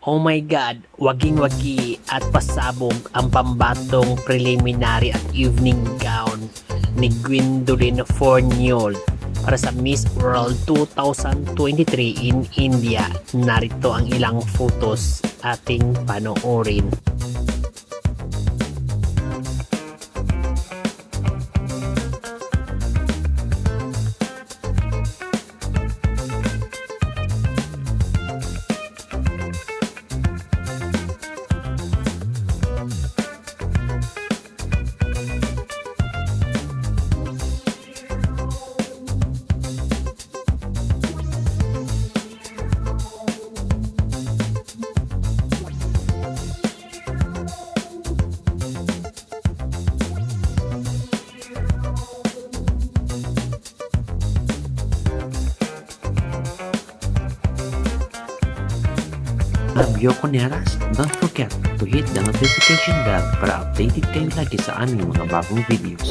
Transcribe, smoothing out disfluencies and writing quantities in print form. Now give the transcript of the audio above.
Oh my God, waging-wagi at pasabog ang pambatong preliminary at evening gown ni Gwendolyn Forniol para sa Miss World 2023 in India. Narito ang ilang photos ating panoorin. I'm Yoko Neras. Don't forget to hit the notification bell para updated kayo lagi sa aming mga bagong videos.